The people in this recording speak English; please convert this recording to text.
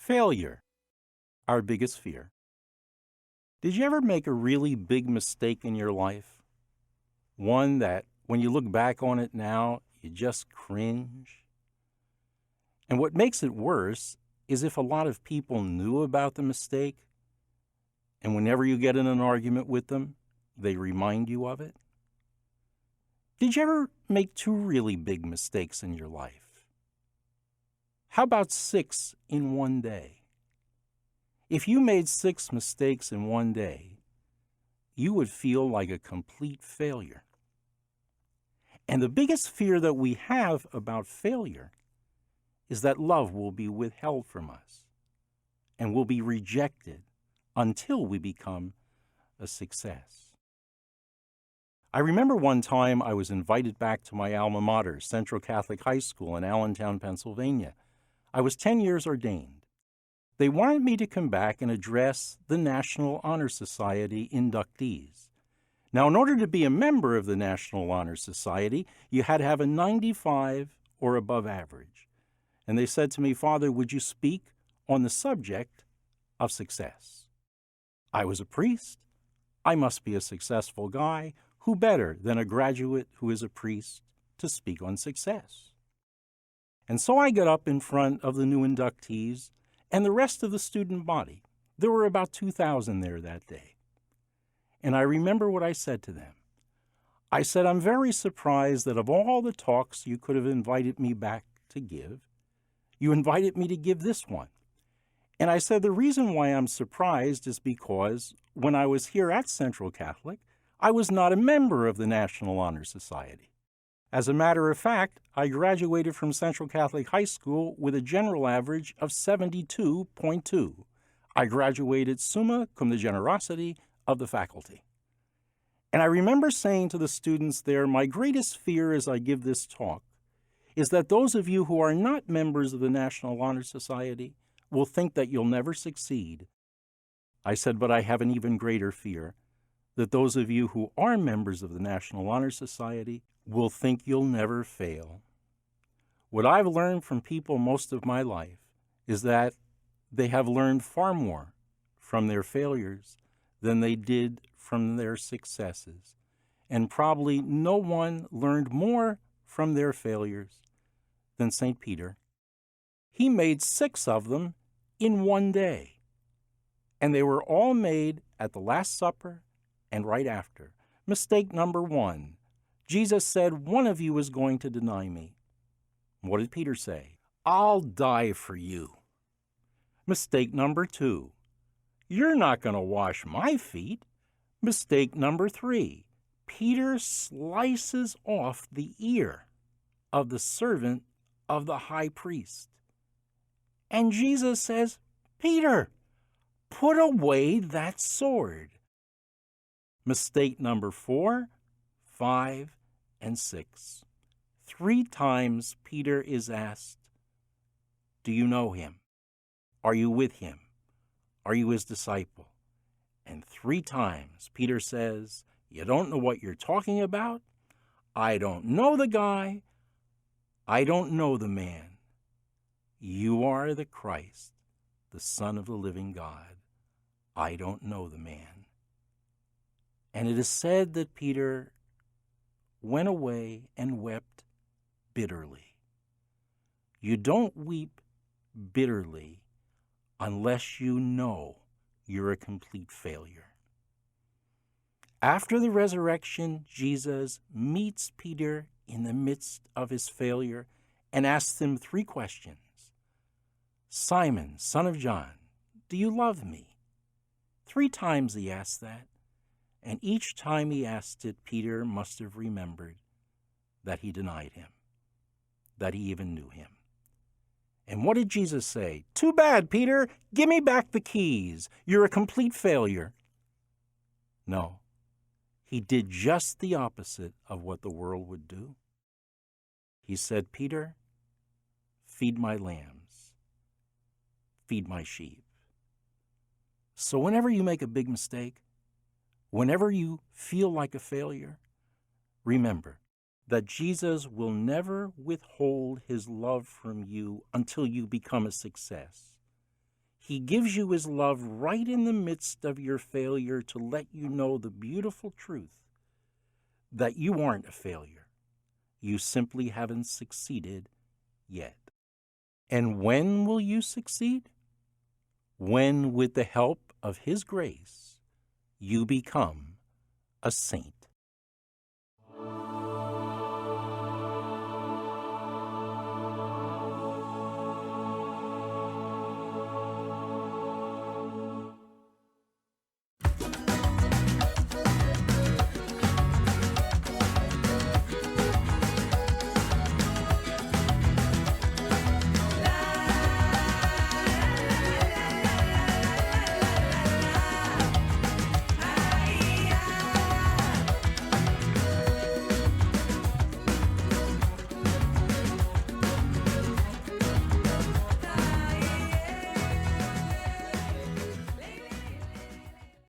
Failure, our biggest fear. Did you ever make a really big mistake in your life? One that, when you look back on it now, you just cringe? And what makes it worse is if a lot of people knew about the mistake, and whenever you get in an argument with them, they remind you of it. Did you ever make two really big mistakes in your life? How about 6 in one day? If you made 6 mistakes in one day, you would feel like a complete failure. And the biggest fear that we have about failure is that love will be withheld from us and will be rejected until we become a success. I remember one time I was invited back to my alma mater, Central Catholic High School in Allentown, Pennsylvania. I was 10 years ordained. They wanted me to come back and address the National Honor Society inductees. Now, in order to be a member of the National Honor Society, you had to have a 95 or above average. And they said to me, "Father, would you speak on the subject of success?" I was a priest. I must be a successful guy. Who better than a graduate who is a priest to speak on success? And so I got up in front of the new inductees and the rest of the student body. There were about 2,000 there that day. And I remember what I said to them. I said, "I'm very surprised that of all the talks you could have invited me back to give, you invited me to give this one." And I said, the reason why I'm surprised is because when I was here at Central Catholic, I was not a member of the National Honor Society. As a matter of fact, I graduated from Central Catholic High School with a general average of 72.2. I graduated summa cum the generosity of the faculty. And I remember saying to the students there, my greatest fear as I give this talk is that those of you who are not members of the National Honor Society will think that you'll never succeed. I said, but I have an even greater fear, that those of you who are members of the National Honor Society will think you'll never fail. What I've learned from people most of my life is that they have learned far more from their failures than they did from their successes. And probably no one learned more from their failures than St. Peter. He made 6 of them in one day. And they were all made at the Last Supper and right after. Mistake number 1. Jesus said, "One of you is going to deny me." What did Peter say? "I'll die for you." Mistake number 2. "You're not going to wash my feet." Mistake number 3. Peter slices off the ear of the servant of the high priest. And Jesus says, "Peter, put away that sword." Mistake number 4, 5, and 6. 3 times Peter is asked, "Do you know him? Are you with him? Are you his disciple?" And 3 times Peter says, "You don't know what you're talking about. I don't know the guy. I don't know the man. You are the Christ, the Son of the living God. I don't know the man." And it is said that Peter went away and wept bitterly. You don't weep bitterly unless you know you're a complete failure. After the resurrection, Jesus meets Peter in the midst of his failure and asks him 3 questions. "Simon, son of John, do you love me?" 3 times he asked that. And each time he asked it, Peter must have remembered that he denied him, that he even knew him. And what did Jesus say? "Too bad, Peter. Give me back the keys. You're a complete failure." No, he did just the opposite of what the world would do. He said, "Peter, feed my lambs. Feed my sheep." So whenever you make a big mistake, whenever you feel like a failure, remember that Jesus will never withhold his love from you until you become a success. He gives you his love right in the midst of your failure to let you know the beautiful truth that you aren't a failure. You simply haven't succeeded yet. And when will you succeed? When, with the help of his grace, you become a saint.